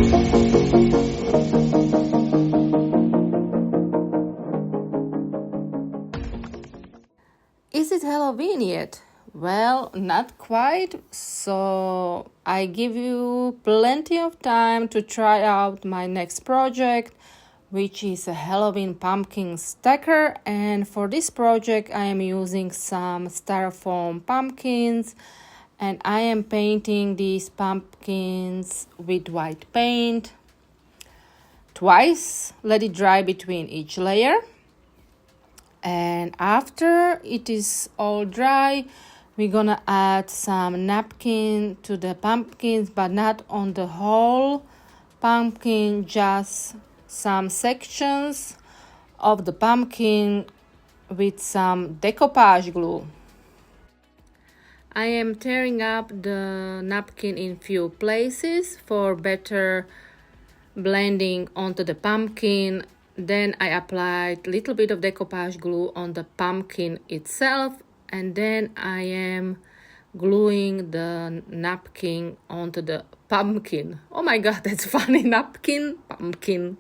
Is it Halloween yet? Well, not quite, so I give you plenty of time to try out my next project, which is a Halloween pumpkin stacker. And for this project, I am using some styrofoam pumpkins, and I am painting these pumpkins with white paint. Twice, let it dry between each layer. And after it is all dry, we're gonna add some napkin to the pumpkins, but not on the whole pumpkin, just some sections of the pumpkin with some decoupage glue. I am tearing up the napkin in few places for better blending onto the pumpkin. Then I applied a little bit of decoupage glue on the pumpkin itself, and then I am gluing the napkin onto the pumpkin. Oh my god, that's funny. Napkin, pumpkin.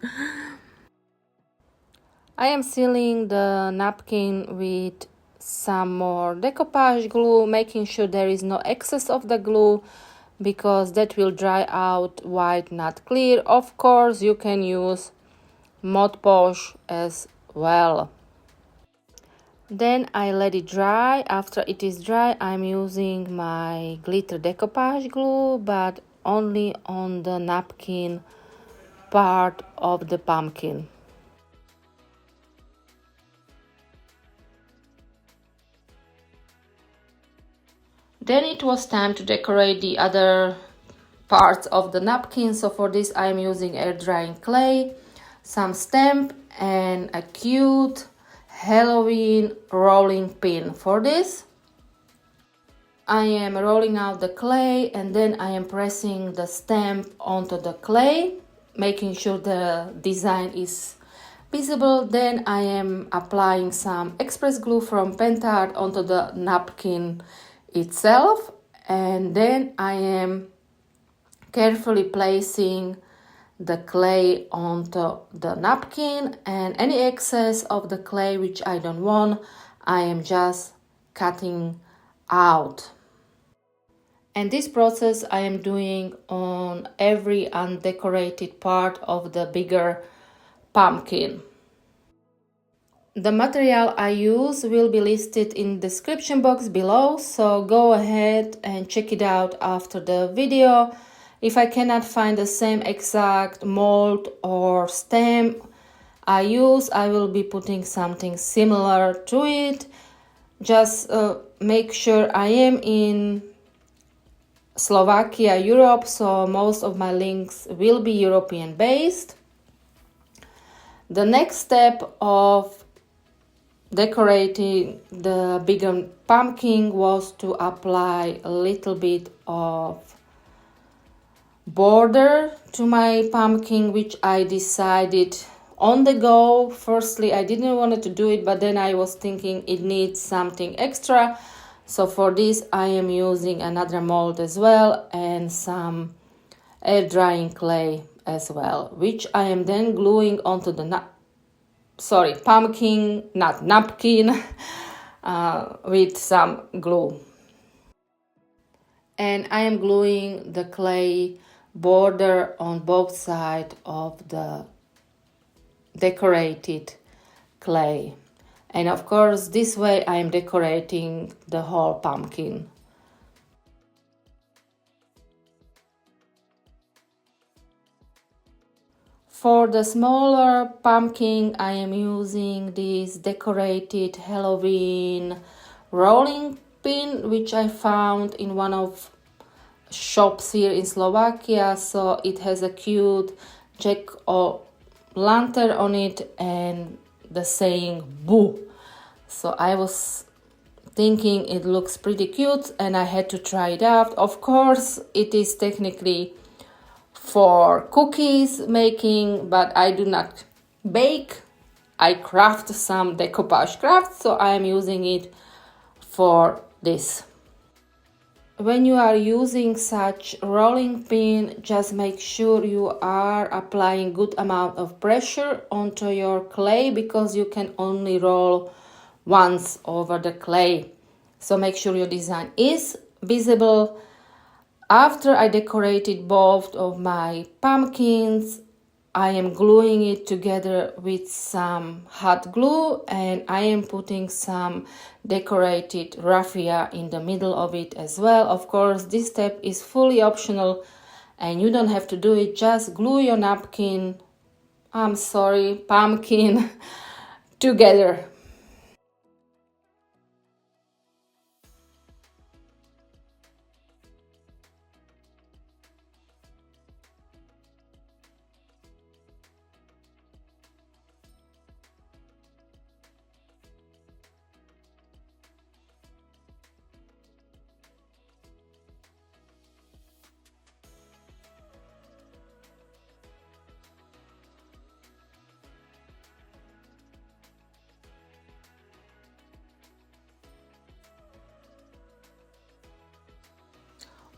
I am sealing the napkin with some more decoupage glue, making sure there is no excess of the glue, because that will dry out white, not clear. Of course, you can use Mod Podge as well. Then I let it dry. After it is dry, I'm using my glitter decoupage glue, but only on the napkin part of the pumpkin. Then it was time to decorate the other parts of the napkin. So for this, I'm using air drying clay, some stamp, and a cute Halloween rolling pin. For this, I am rolling out the clay, and then I am pressing the stamp onto the clay, making sure the design is visible. Then I am applying some express glue from Pentard onto the napkin itself, and then I am carefully placing the clay onto the napkin, and any excess of the clay which I don't want, I am just cutting out. And this process I am doing on every undecorated part of the bigger pumpkin. The material I use will be listed in the description box below, so go ahead and check it out after the video. If I cannot find the same exact mold or stamp I use, I will be putting something similar to it. Just make sure I am in Slovakia, Europe, so most of my links will be European based. The next step of decorating the bigger pumpkin was to apply a little bit of border to my pumpkin, which I decided on the go. Firstly, I didn't want to do it, but then I was thinking it needs something extra. So for this, I am using another mold as well and some air drying clay as well, which I am then gluing onto the pumpkin, not napkin, with some glue. And I am gluing the clay border on both sides of the decorated clay. And of course, this way I am decorating the whole pumpkin. For the smaller pumpkin, I am using this decorated Halloween rolling pin, which I found in one of shops here in Slovakia. So it has a cute jack-o'-lantern on it and the saying "boo." So I was thinking it looks pretty cute, and I had to try it out. Of course, it is technically for cookies making, but I do not bake. I craft some decoupage crafts, so I am using it for this. when you are using such rolling pin, just make sure you are applying good amount of pressure onto your clay, because you can only roll once over the clay. So make sure your design is visible. After I decorated both of my pumpkins, I am gluing it together with some hot glue, and I am putting some decorated raffia in the middle of it as well. Of course, this step is fully optional and you don't have to do it. Just glue your pumpkin together.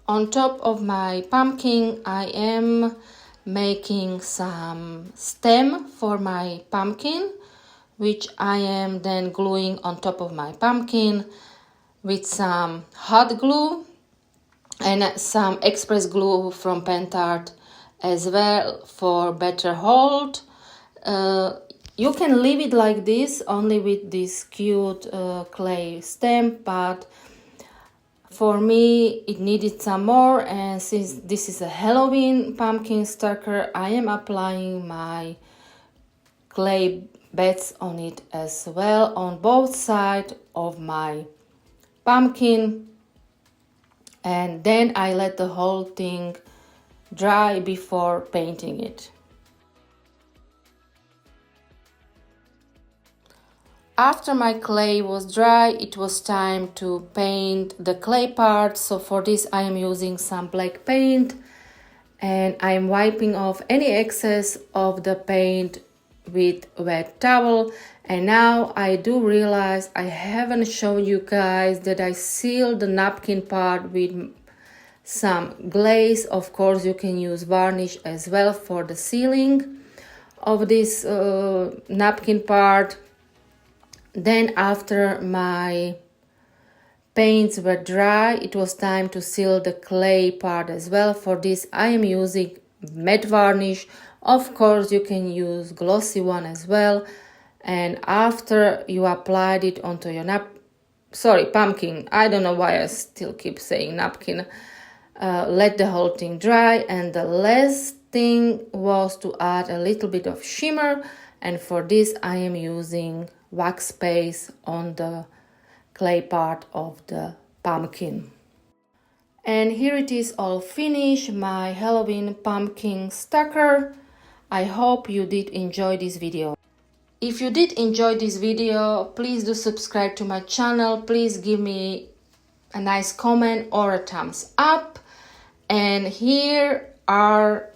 On top of my pumpkin, I am making some stem for my pumpkin, which I am then gluing on top of my pumpkin with some hot glue and some express glue from Pentart as well for better hold. You can leave it like this, only with this cute clay stem, but for me it needed some more, and since this is a Halloween pumpkin stacker, I am applying my clay beds on it as well on both sides of my pumpkin, and then I let the whole thing dry before painting it. After my clay was dry, it was time to paint the clay part. So for this I am using some black paint and I am wiping off any excess of the paint with wet towel. And now I do realize I haven't shown you guys that I sealed the napkin part with some glaze. Of course you can use varnish as well for the sealing of this napkin part. Then after my paints were dry, it was time to seal the clay part as well. For this I am using matte varnish. Of course you can use glossy one as well. And after you applied it onto your pumpkin, I don't know why I still keep saying napkin, let the whole thing dry. And the last thing was to add a little bit of shimmer, and for this I am using wax paste on the clay part of the pumpkin. And here it is all finished, my Halloween pumpkin stacker. I hope you did enjoy this video. If you did enjoy this video, please do subscribe to my channel. Please give me a nice comment or a thumbs up. And here are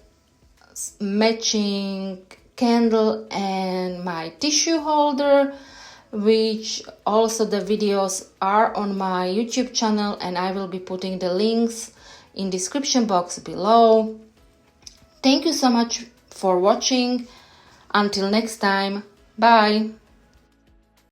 matching candle and my tissue holder, which also the videos are on my YouTube channel, and I will be putting the links in description box below. Thank you so much for watching. Until next time, bye.